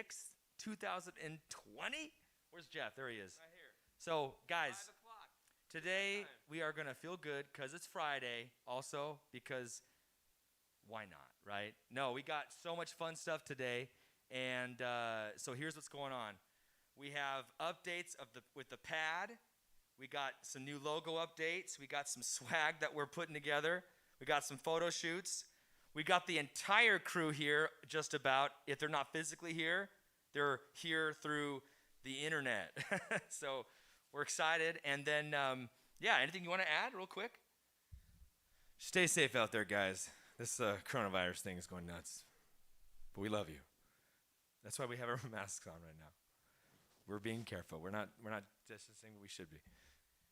6th, 2020. Where's Jeff? There he is. Right here. So, guys, 5 o'clock. today we are going to feel good because it's Friday. Also, because why not, right? No, we got so much fun stuff today. And so here's what's going on. We have updates with the pad. We got some new logo updates. We got some swag that we're putting together. We got some photo shoots. We got the entire crew here just about. If they're not physically here, they're here through the internet. So we're excited. And then, anything you want to add real quick? Stay safe out there, guys. This coronavirus thing is going nuts. But we love you. That's why we have our masks on right now. We're being careful. We're not distancing, but we should be.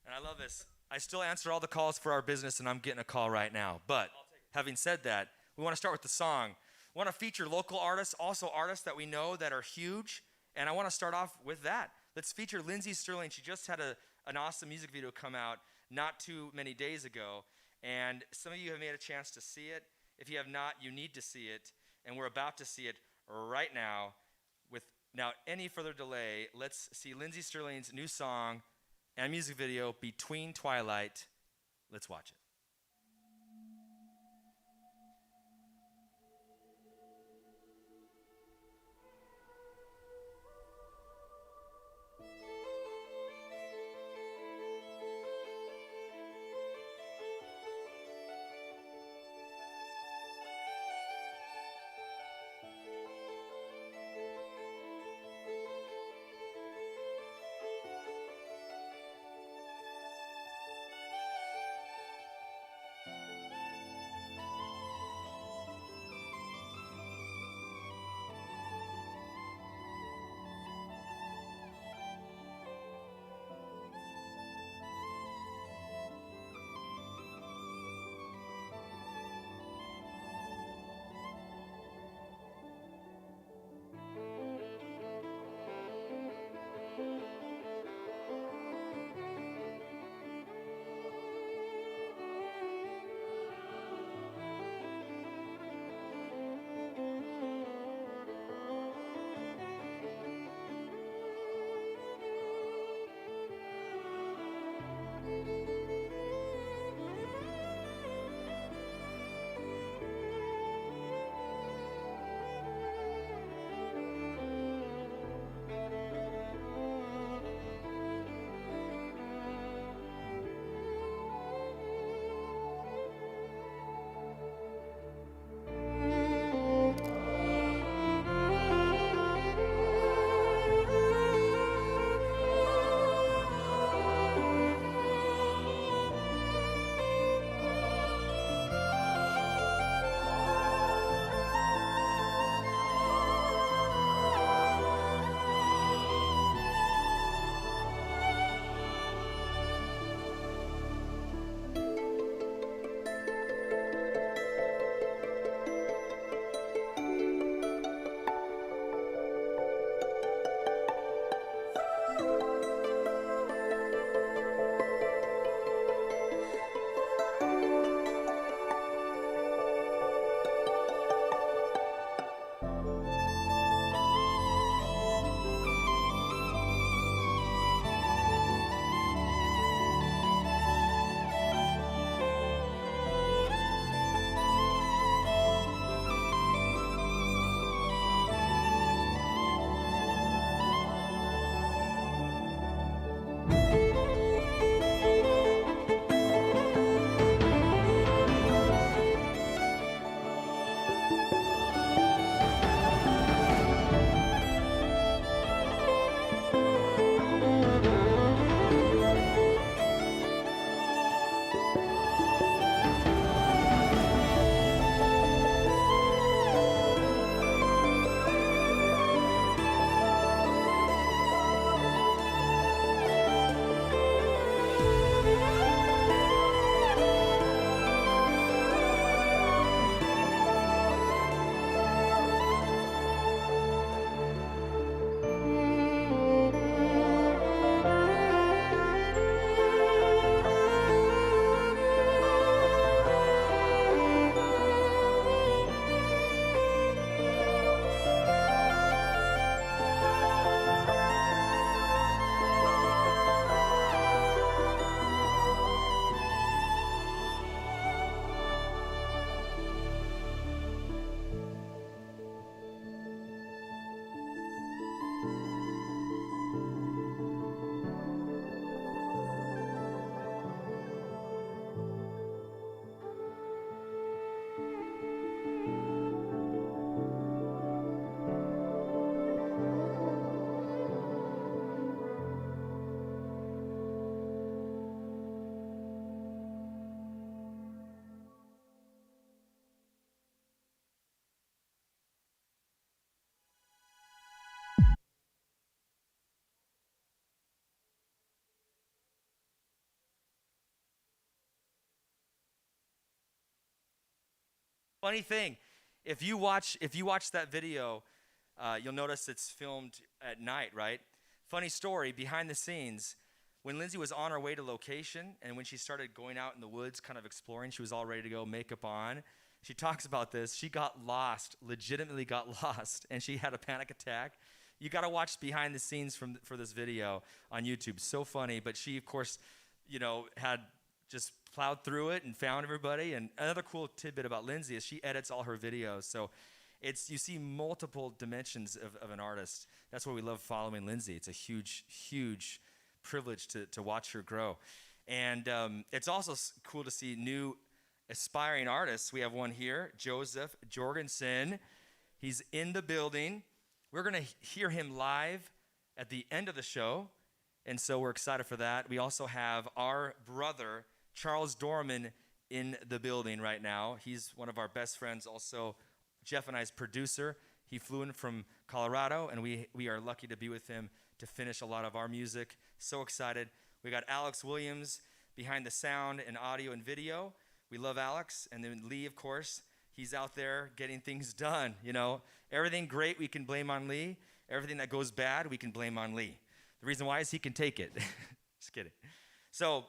And I love this. I still answer all the calls for our business, and I'm getting a call right now. But having said that, we want to start with the song. We want to feature local artists, also artists that we know that are huge. And I want to start off with that. Let's feature Lindsay Sterling. She just had an awesome music video come out not too many days ago. And some of you have made a chance to see it. If you have not, you need to see it. And we're about to see it right now. Without any further delay, let's see Lindsay Sterling's new song and music video, Between Twilight. Let's watch it. Funny thing, if you watch that video, you'll notice it's filmed at night, right? Funny story, behind the scenes, when Lindsay was on her way to location and when she started going out in the woods kind of exploring, she was all ready to go, makeup on. She talks about this. She got lost, legitimately got lost, and she had a panic attack. You got to watch behind the scenes for this video on YouTube. So funny, but she, of course, had just plowed through it and found everybody. And another cool tidbit about Lindsay is she edits all her videos. So you see multiple dimensions of an artist. That's why we love following Lindsay. It's a huge, huge privilege to watch her grow. And it's also cool to see new aspiring artists. We have one here, Joseph Jorgensen. He's in the building. We're going to hear him live at the end of the show, and so we're excited for that. We also have our brother, Charles Dorman, in the building right now. He's one of our best friends, also Jeff and I's producer. He flew in from Colorado, and we are lucky to be with him to finish a lot of our music. So excited. We got Alex Williams behind the sound and audio and video. We love Alex. And then Lee, of course, he's out there getting things done. Everything great we can blame on Lee. Everything that goes bad we can blame on Lee. The reason why is he can take it. Just kidding. So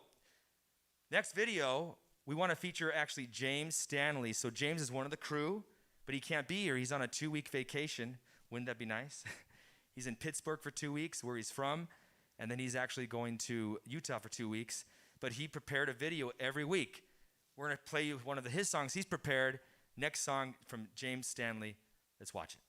next video, we want to feature actually James Stanley. So James is one of the crew, but he can't be here. He's on a 2-week vacation. Wouldn't that be nice? He's in Pittsburgh for 2 weeks, where he's from, and then he's actually going to Utah for 2 weeks. But he prepared a video every week. We're going to play you one of his songs he's prepared. Next song from James Stanley. Let's watch it.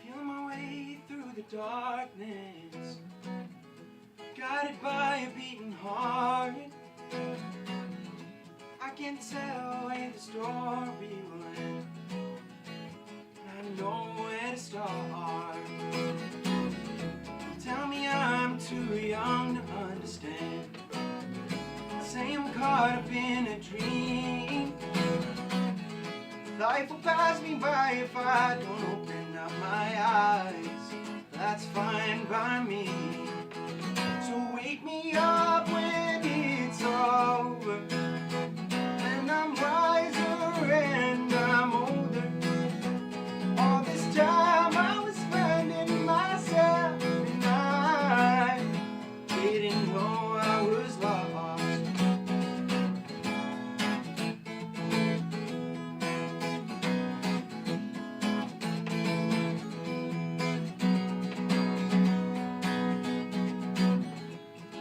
Feeling my way through the darkness, guided by a beating heart. I can tell where the story will end, and I know where to start. Tell me I'm too young to understand. Say I'm caught up in a dream. Life will pass me by if I don't open up my eyes. That's fine by me. So wake me up when it's over, and I'm wiser and I'm older. All this time I was finding myself, and I didn't know I was lost.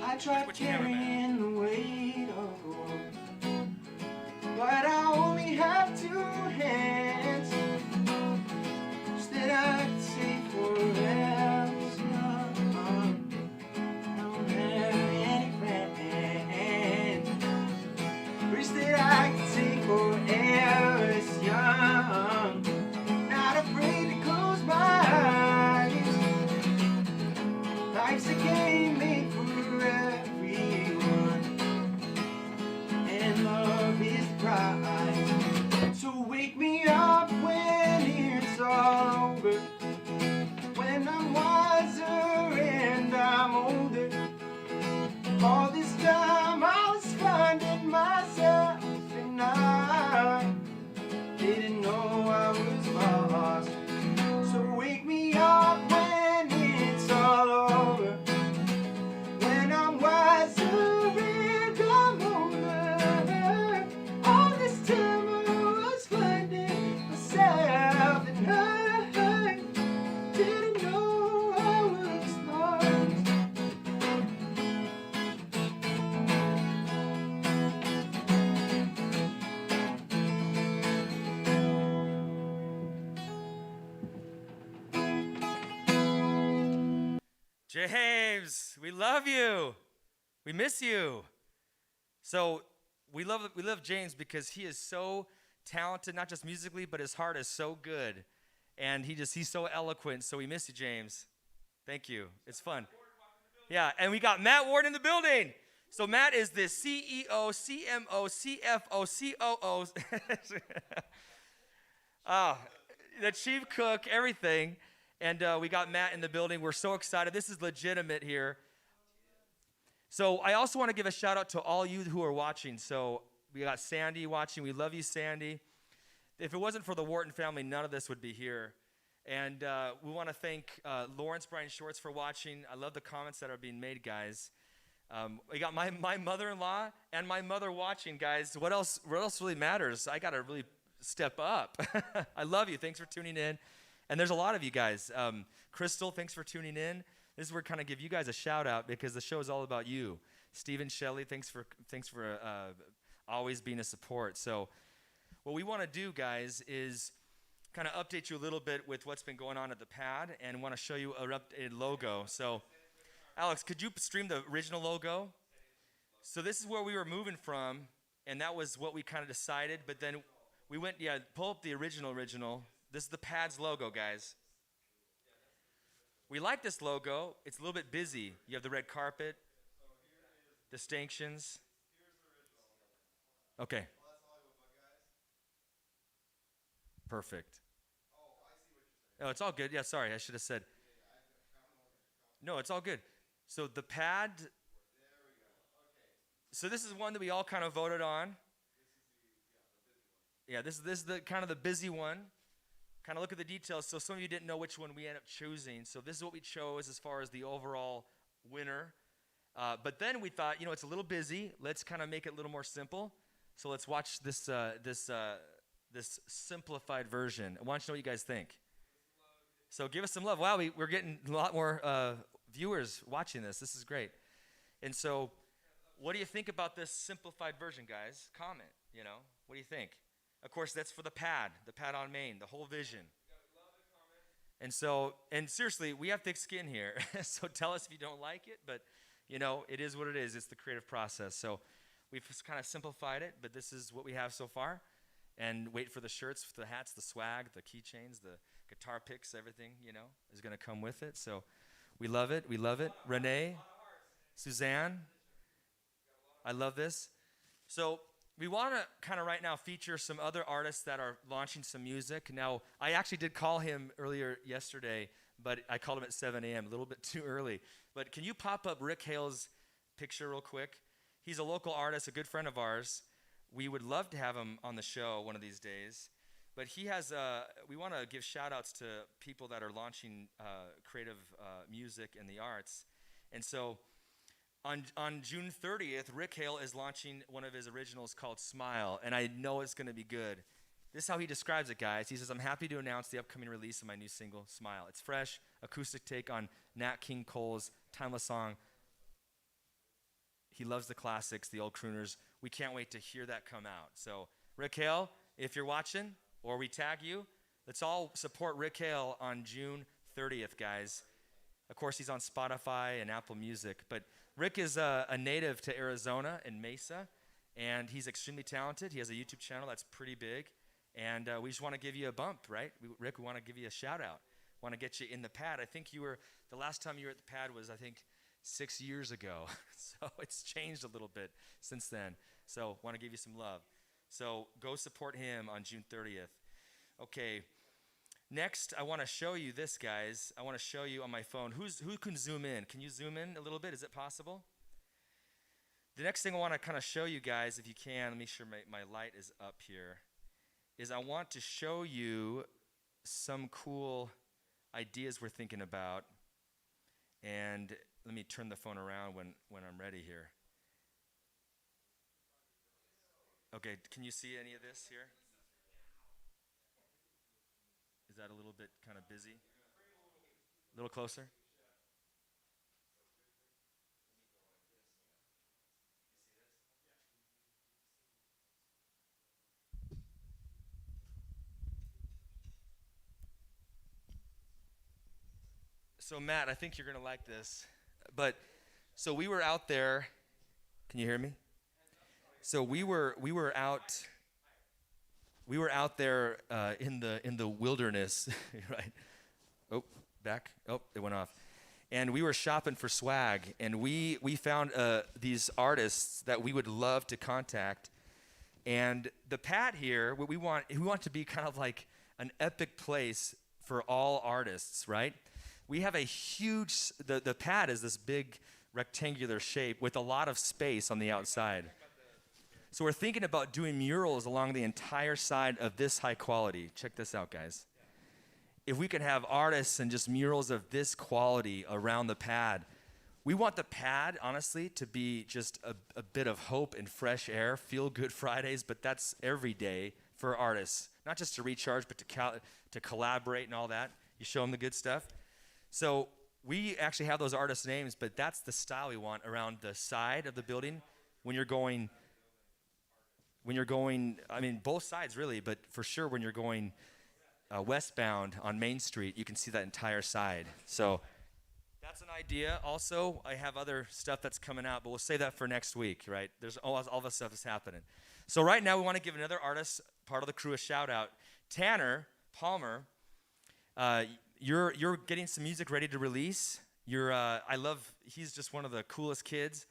I tried carrying the weight of the world, but I only have 2 hands. Just that I could say forever. I don't have any friends. Wish that I could say forever is young. Not afraid to close my eyes. Life's a game made for everyone, and love is the prize. So wake me up when it's all over, when I'm wiser and I'm older. All this time I was finding myself, and I didn't know I was lost. So wake me up when it's all over, when I'm wiser and I'm older. All this time I was finding myself, and I didn't know I was lost. James, we love you. We miss you. So we love James because he is so talented, not just musically, but his heart is so good. And he's so eloquent. So we miss you, James. Thank you. It's fun. Yeah, and we got Matt Ward in the building. So Matt is the CEO, CMO, CFO, COO. The chief cook, everything. And we got Matt in the building. We're so excited. This is legitimate here. So I also want to give a shout out to all you who are watching. So we got Sandy watching. We love you, Sandy. If it wasn't for the Wharton family, none of this would be here. And we want to thank Lawrence Bryan Shorts for watching. I love the comments that are being made, guys. We got my mother-in-law and my mother watching, guys. What else really matters? I got to really step up. I love you. Thanks for tuning in. And there's a lot of you guys. Crystal, thanks for tuning in. This is where I kind of give you guys a shout out because the show is all about you. Stephen, Shelley, thanks for always being a support. So what we want to do, guys, is kind of update you a little bit with what's been going on at the pad and want to show you a updated logo. So Alex, could you stream the original logo? So this is where we were moving from, and that was what we kind of decided. But then we went, pull up the original. This is the pad's logo, guys. We like this logo. It's a little bit busy. You have the red carpet, distinctions. Okay. Perfect. Oh, it's all good. Yeah, sorry, I should have said. No, it's all good. So the pad. So this is one that we all kind of voted on. Yeah, this is the kind of the busy one. Kind of look at the details. So some of you didn't know which one we ended up choosing. So this is what we chose as far as the overall winner. But then we thought, it's a little busy. Let's kind of make it a little more simple. So let's watch this simplified version. I want you to know what you guys think. So give us some love. Wow, we're getting a lot more viewers watching this. This is great. And so what do you think about this simplified version, guys? Comment, What do you think? Of course, that's for the pad on Main, the whole vision. And so, and seriously, we have thick skin here. So tell us if you don't like it, but, it is what it is. It's the creative process. So we've just kind of simplified it, but this is what we have so far. And wait for the shirts, the hats, the swag, the keychains, the guitar picks, everything, is going to come with it. So we love it. We love it. Renee, Suzanne, I love this. So we want to kind of right now feature some other artists that are launching some music. Now, I actually did call him earlier yesterday, but I called him at 7 a.m., a little bit too early. But can you pop up Rick Hale's picture real quick? He's a local artist, a good friend of ours. We would love to have him on the show one of these days. But he has, we want to give shout outs to people that are launching creative music in the arts. And so on June 30th, Rick Hale is launching one of his originals called Smile. And I know it's going to be good. This is how he describes it, guys. He says, I'm happy to announce the upcoming release of my new single, Smile. It's fresh, acoustic take on Nat King Cole's timeless song. He loves the classics, the old crooners. We can't wait to hear that come out. So, Rick Hale, if you're watching, or we tag you, let's all support Rick Hale on June 30th, guys. Of course, he's on Spotify and Apple Music. But Rick is a native to Arizona and Mesa, and he's extremely talented. He has a YouTube channel that's pretty big. And we just want to give you a bump, right? Rick, we want to give you a shout out. Want to get you in the pad. I think the last time you were at the pad was, 6 years ago. So it's changed a little bit since then. So want to give you some love. So go support him on June 30th. Okay. Next, I want to show you this, guys. I want to show you on my phone. Who can zoom in? Can you zoom in a little bit? Is it possible? The next thing I want to kind of show you guys, if you can, let me make sure my light is up here, is I want to show you some cool ideas we're thinking about. And let me turn the phone around when I'm ready here. Okay, can you see any of this here? Is that a little bit kind of busy? A little closer? So Matt, I think you're going to like this. But so we were out there. Can you hear me? So we were out there in the wilderness, right? Oh, back. Oh, it went off. and we were shopping for swag, and we found these artists that we would love to contact. And the pad here, what we want to be kind of like an epic place for all artists, right? We have a huge, the pad is this big rectangular shape with a lot of space on the outside. So we're thinking about doing murals along the entire side of this high quality. Check this out, guys. If we could have artists and just murals of this quality around the pad, we want the pad, honestly, to be just a bit of hope and fresh air, feel good Fridays, but that's every day for artists. Not just to recharge, but to collaborate and all that. You show them the good stuff. So we actually have those artists' names, but that's the style we want around the side of the building when you're going, I mean, both sides really, but for sure when you're going westbound on Main Street, you can see that entire side. So that's an idea. Also, I have other stuff that's coming out, but we'll save that for next week, right? There's all this stuff is happening. So right now, we want to give another artist, part of the crew, a shout out. Tanner Palmer, you're getting some music ready to release. He's just one of the coolest kids.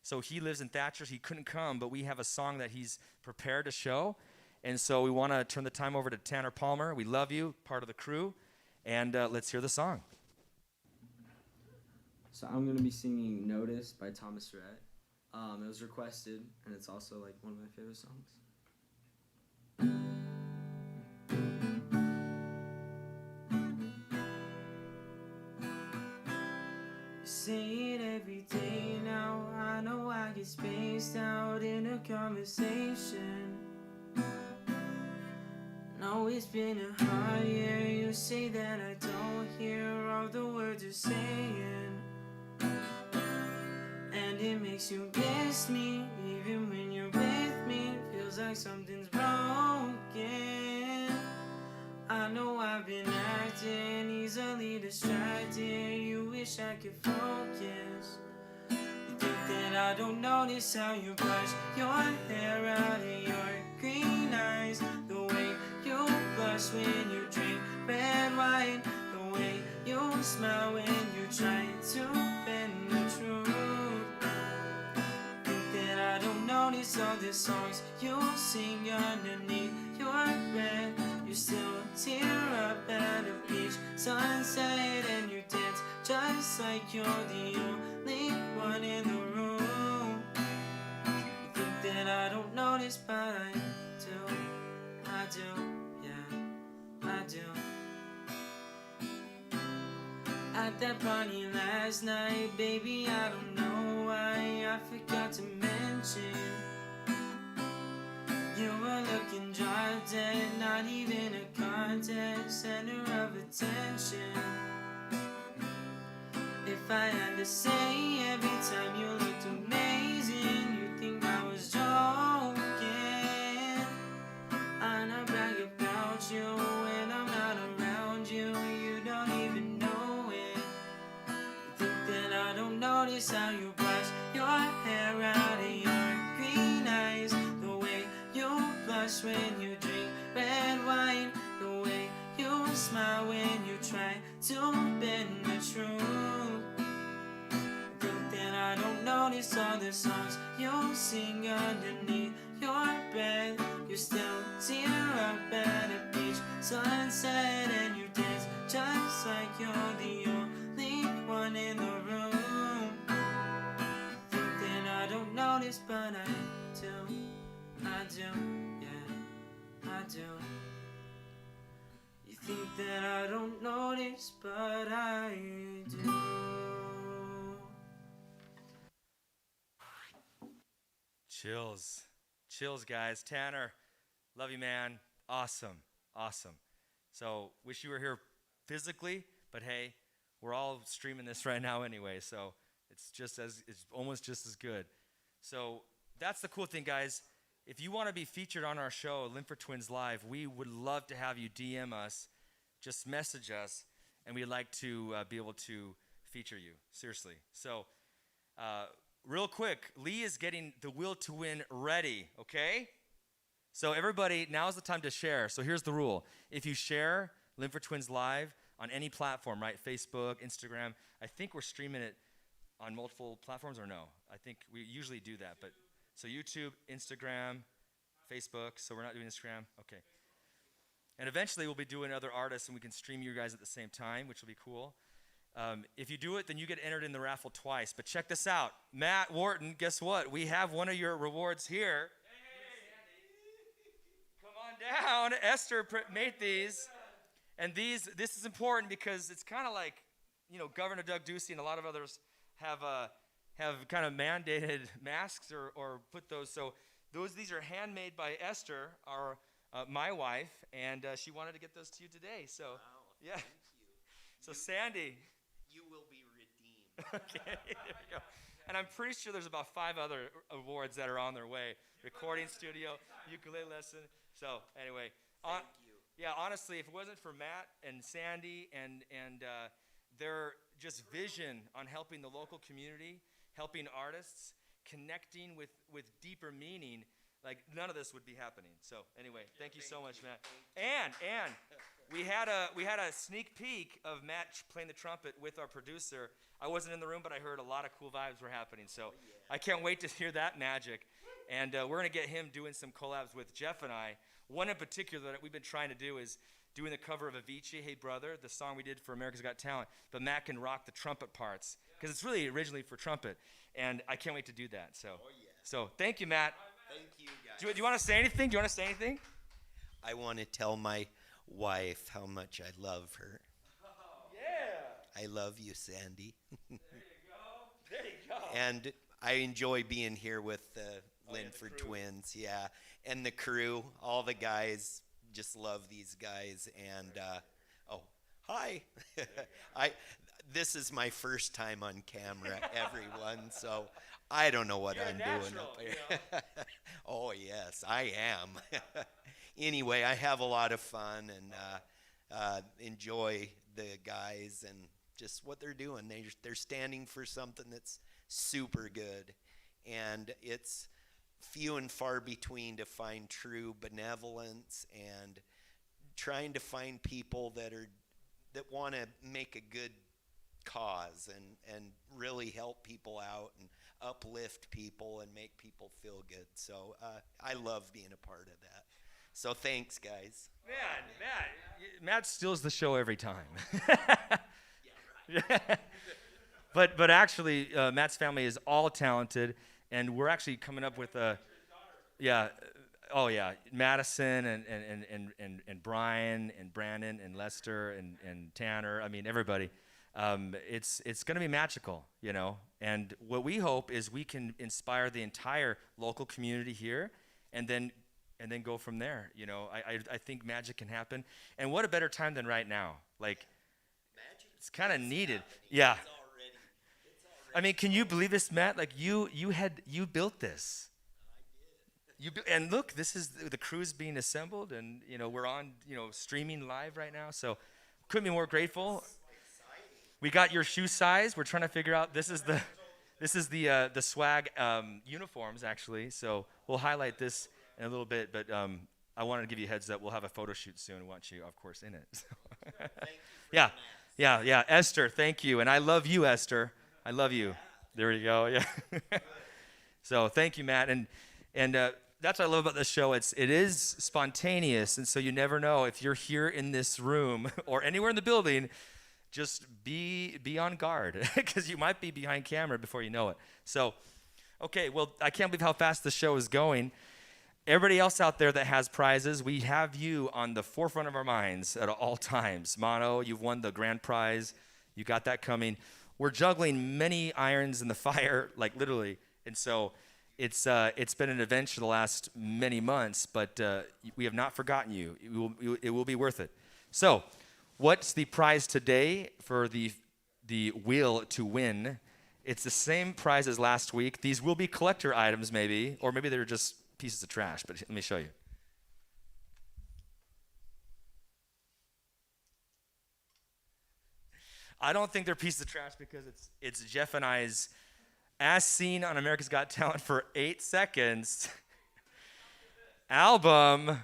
So he lives in Thatchers. He couldn't come, but we have a song that he's prepared to show. And so we want to turn the time over to Tanner Palmer. We love you, part of the crew. And let's hear the song. So I'm going to be singing Notice by Thomas Rhett. It was requested, and it's also like one of my favorite songs. You say it every day now. I know I get spaced out in a conversation. No, it's been a hard year. You say that I don't hear all the words you're saying, and it makes you miss me. Even when you're with me, feels like something's broken. I know I've been acting easily distracted. You wish I could focus. You think that I don't notice how you brush your hair out of your green eyes, the way you blush when you drink red wine, the way you smile when you try to bend the truth. Think that I don't notice all the songs you sing underneath your breath. You still tear up at a beach sunset, and you dance just like you're the only one in the room. You think that I don't notice, but I do, yeah, I do. At that party last night, baby, I don't know why I forgot to mention you were looking drop dead, not even a contest, center of attention. If I had to say, every time you looked amazing, you think I was joking. I not brag about you when I'm not around you. You don't even know it. You think that I don't notice how you brush your hair out of your green eyes, the way you blush when you drink red wine, the way you smile when you try to bend the truth. Think that I don't notice all the songs you sing underneath your breath. You still tear up at a beach sunset, and you dance just like you're the only one in the room. Think that I don't notice, but I do, yeah, I do. You think that I don't notice, but I do. Chills, guys. Tanner, love you, man. Awesome. So wish you were here physically, but hey, we're all streaming this right now anyway, so it's almost just as good. So that's the cool thing, guys. If you want to be featured on our show, Linford Twins Live, we would love to have you DM us. Just message us, and we'd like to be able to feature you. Seriously. So real quick, Lee is getting the Will to Win ready, okay? So everybody, now's the time to share. So here's the rule. If you share Linford Twins Live on any platform, right? Facebook, Instagram. I think we're streaming it on multiple platforms, or no? I think we usually do that. But so YouTube, Instagram, Facebook. So we're not doing Instagram. Okay. And eventually we'll be doing other artists, and we can stream you guys at the same time, which will be cool. If you do it, then you get entered in the raffle twice. But check this out. Matt Wharton, guess what? We have one of your rewards here. Come on down. Esther made these. And this is important because it's kind of like, Governor Doug Ducey and a lot of others have kind of mandated masks or put those. So these are handmade by Esther, my wife, and she wanted to get those to you today. So, wow, yeah. Thank you. So Sandy. You will be redeemed. Okay, there we go. And I'm pretty sure there's about 5 other awards that are on their way. Recording studio, ukulele lesson. So anyway. Thank you. Yeah, honestly, if it wasn't for Matt and Sandy and their just vision on helping the local community, helping artists, connecting with deeper meaning, like none of this would be happening. So anyway, thank you so much, Matt. And we had a sneak peek of Matt playing the trumpet with our producer. I wasn't in the room, but I heard a lot of cool vibes were happening. So I can't wait to hear that magic. And we're going to get him doing some collabs with Jeff and I. One in particular that we've been trying to do is doing the cover of Avicii, Hey Brother, the song we did for America's Got Talent. But Matt can rock the trumpet parts because it's really originally for trumpet. And I can't wait to do that. So thank you, Matt. Thank you, guys. Do you want to say anything? Do you want to say anything? I want to tell my wife how much I love her. Yeah. I love you, Sandy. There you go. And I enjoy being here with the Linford the crew. twins. Yeah. And the crew, all the guys, just love these guys. And, hi. This is my first time on camera, everyone. So I don't know what I'm doing up here. Oh, yes, I am. Anyway, I have a lot of fun and enjoy the guys and just what they're doing. They're standing for something that's super good. And it's few and far between to find true benevolence and trying to find people that want to make a good cause and really help people out and uplift people and make people feel good. So I love being a part of that. So thanks, guys. Matt steals the show every time. But actually, Matt's family is all talented, and we're actually coming up with Madison and Brian and Brandon and Lester and Tanner. I mean, everybody. It's going to be magical, And what we hope is we can inspire the entire local community here, and then go from there. I think magic can happen, and what a better time than right now? Like, it's kind of needed. Yeah. I mean, can you believe this, Matt? Like you built this. And look, this is the crew's being assembled, and we're on streaming live right now. So couldn't be more grateful. We got your shoe size. We're trying to figure out. This is the swag uniforms actually. So we'll highlight this in a little bit, but I wanted to give you a heads up. We'll have a photo shoot soon. We want you, of course, in it. So. Yeah. Esther, thank you, and I love you, Esther. I love you. There you go. Yeah. So thank you, Matt, and that's what I love about this show. It is spontaneous, and so you never know if you're here in this room or anywhere in the building. Just be on guard because you might be behind camera before you know it. So, okay, well, I can't believe how fast the show is going. Everybody else out there that has prizes, we have you on the forefront of our minds at all times. Mono, you've won the grand prize. You got that coming. We're juggling many irons in the fire, like literally. And so it's been an adventure the last many months, but we have not forgotten you. It will be worth it. So, what's the prize today for the wheel to win? It's the same prize as last week. These will be collector items maybe, or maybe they're just pieces of trash, but let me show you. I don't think they're pieces of trash because it's Jeff and I's As Seen on America's Got Talent for 8 seconds album.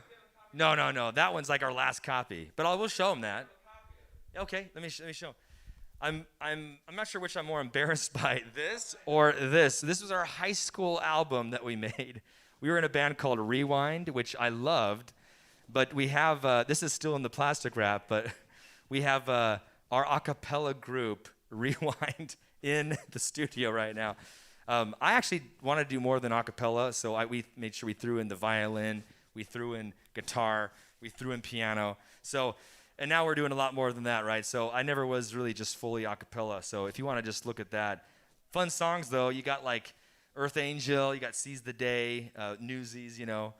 No. That one's like our last copy. But I will show them that. Okay, let me show. I'm not sure which I'm more embarrassed by, this or this. This was our high school album that we made. We were in a band called Rewind, which I loved, but we have this is still in the plastic wrap, but we have our a cappella group Rewind in the studio right now. I actually want to do more than a cappella, so we made sure we threw in the violin, we threw in guitar, we threw in piano. So, and now we're doing a lot more than that, right? So I never was really just fully a cappella. So if you want to just look at that. Fun songs, though. You got like Earth Angel, you got Seize the Day, Newsies, you know.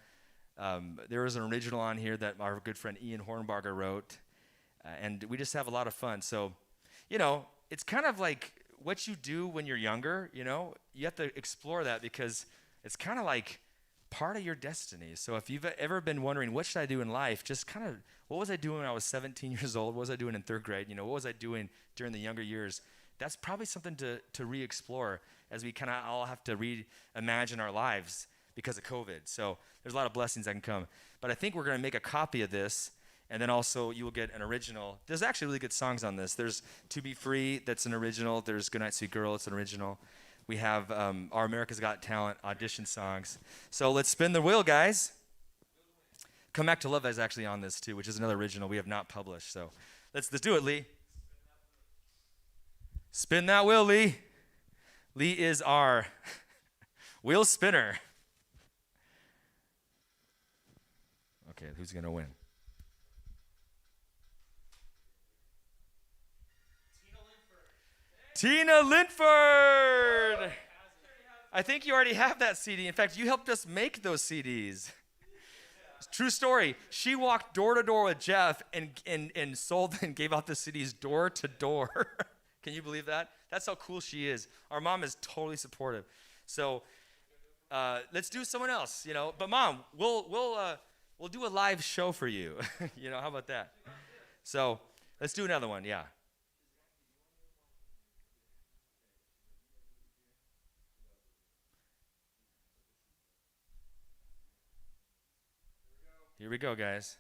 There was an original on here that our good friend Ian Hornbarger wrote. And we just have a lot of fun. So, you know, it's kind of like what you do when you're younger, you know. You have to explore that because it's kind of like part of your destiny. So if you've ever been wondering, what should I do in life? Just kind of, what was I doing when I was 17 years old? What was I doing in third grade? You know, what was I doing during the younger years? That's probably something to re-explore as we kind of all have to reimagine our lives because of COVID. So there's a lot of blessings that can come. But I think we're going to make a copy of this, and then also you will get an original. There's actually really good songs on this. There's To Be Free, that's an original. There's Goodnight Sweet Girl, it's an original. We have our America's Got Talent audition songs. So let's spin the wheel, guys. Come Back to Love is actually on this too, which is another original we have not published. So let's do it, Lee. Spin that wheel, Lee. Lee is our wheel spinner. Okay, who's going to win? Tina Linford. I think you already have that CD. In fact, you helped us make those CDs. True story. She walked door to door with Jeff and sold and gave out the CDs door to door. Can you believe that? That's how cool she is. Our mom is totally supportive. So let's do someone else, you know. But Mom, we'll do a live show for you. You know, how about that? So let's do another one. Yeah. Here we go, guys.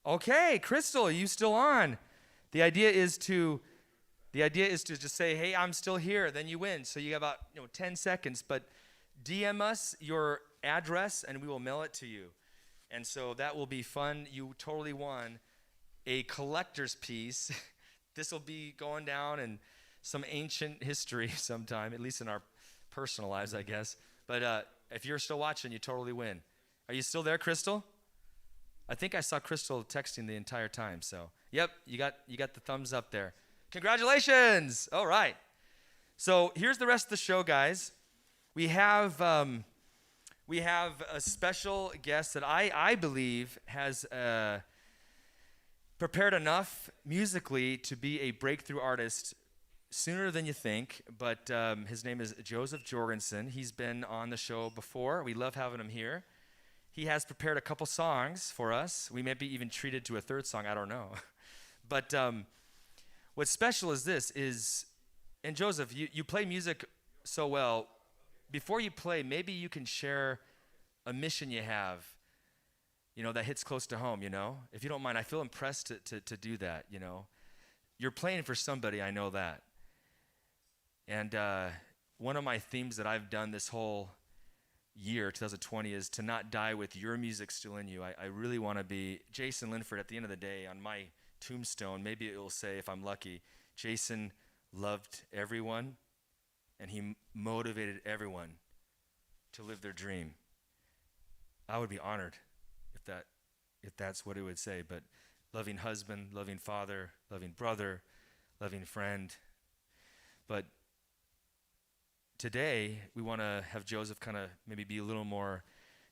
Okay, Crystal, are you still on? The idea is to just say, "Hey, I'm still here." Then you win. So you have about 10 seconds, but DM us your address and we will mail it to you. And so that will be fun. You totally won a collector's piece. This will be going down in some ancient history sometime, at least in our personal lives, I guess. But if you're still watching, you totally win. Are you still there, Crystal? I think I saw Crystal texting the entire time. So, yep, you got the thumbs up there. Congratulations! All right. So here's the rest of the show, guys. We have a special guest that I believe has prepared enough musically to be a breakthrough artist sooner than you think, but his name is Joseph Jorgensen. He's been on the show before. We love having him here. He has prepared a couple songs for us. We may be even treated to a third song, I don't know. But what's special is this, and Joseph, you play music so well. Before you play, maybe you can share a mission you have, that hits close to home, If you don't mind, I feel impressed to do that, You're playing for somebody, I know that. And one of my themes that I've done this whole year, 2020, is to not die with your music still in you. I really want to be Jason Linford at the end of the day. On my tombstone, maybe it will say, if I'm lucky, Jason loved everyone and he motivated everyone to live their dream. I would be honored if that's what it would say. But loving husband, loving father, loving brother, loving friend. But today we want to have Joseph kind of maybe be a little more,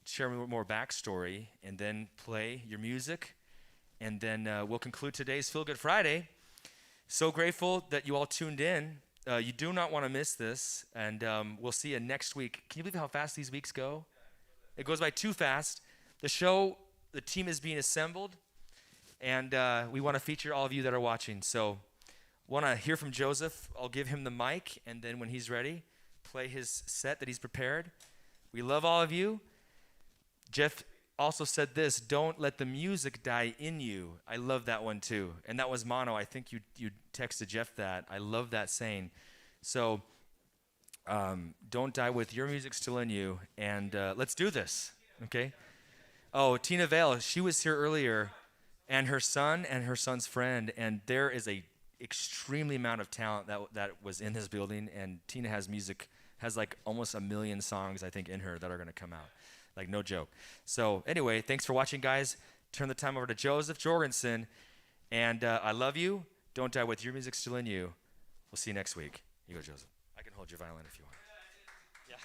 share more backstory, and then play your music, and then we'll conclude today's Feel Good Friday. So grateful that you all tuned in. You do not want to miss this, and we'll see you next week. Can you believe how fast these weeks go? It goes by too fast. The team is being assembled, and we want to feature all of you that are watching. So Want to hear from Joseph? I'll give him the mic, and then when he's ready, play his set that he's prepared. We love all of you. Jeff also said this, don't let the music die in you. I love that one too. And that was Mono. I think you texted Jeff that. I love that saying. So don't die with your music still in you. And let's do this, okay? Oh, Tina Vale, she was here earlier, and her son's friend, and there is a extremely amount of talent that was in this building, and Tina has like almost 1 million songs, I think, in her that are going to come out. Like, no joke. So anyway, thanks for watching, guys. Turn the time over to Joseph Jorgensen, and I love you. Don't die with your music still in you. We'll see you next week. You go, Joseph. I can hold your violin if you want. Yeah.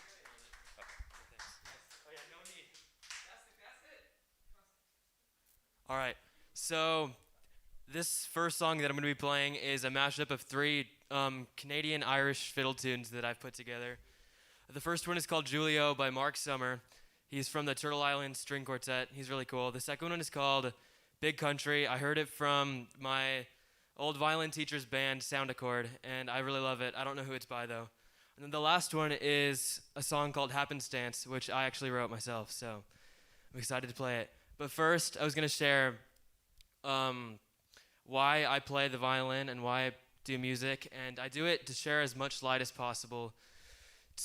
Oh, thanks. Oh, yeah, no need. That's it. All right, so this first song that I'm going to be playing is a mashup of 3 Canadian-Irish fiddle tunes that I've put together. The first one is called Julio by Mark Summer. He's from the Turtle Island String Quartet. He's really cool. The second one is called Big Country. I heard it from my old violin teacher's band, Sound Accord, and I really love it. I don't know who it's by, though. And then the last one is a song called Happenstance, which I actually wrote myself, so I'm excited to play it. But first, I was going to share why I play the violin and why I do music, and I do it to share as much light as possible,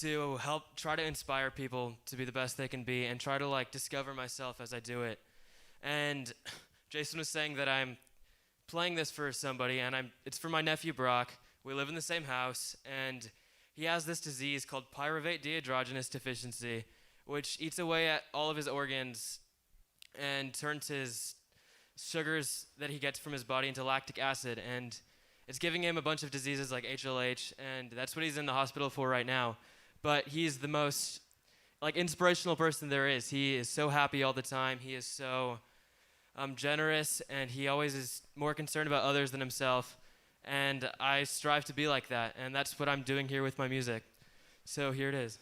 to help try to inspire people to be the best they can be and try to like discover myself as I do it. And Jason was saying that I'm playing this for somebody, and it's for my nephew Brock. We live in the same house, and he has this disease called pyruvate dehydrogenase deficiency, which eats away at all of his organs and turns his sugars that he gets from his body into lactic acid, and it's giving him a bunch of diseases like HLH, and that's what he's in the hospital for right now. But he's the most inspirational person there is. He is so happy all the time. He is so generous, and he always is more concerned about others than himself. And I strive to be like that, and that's what I'm doing here with my music. So here it is.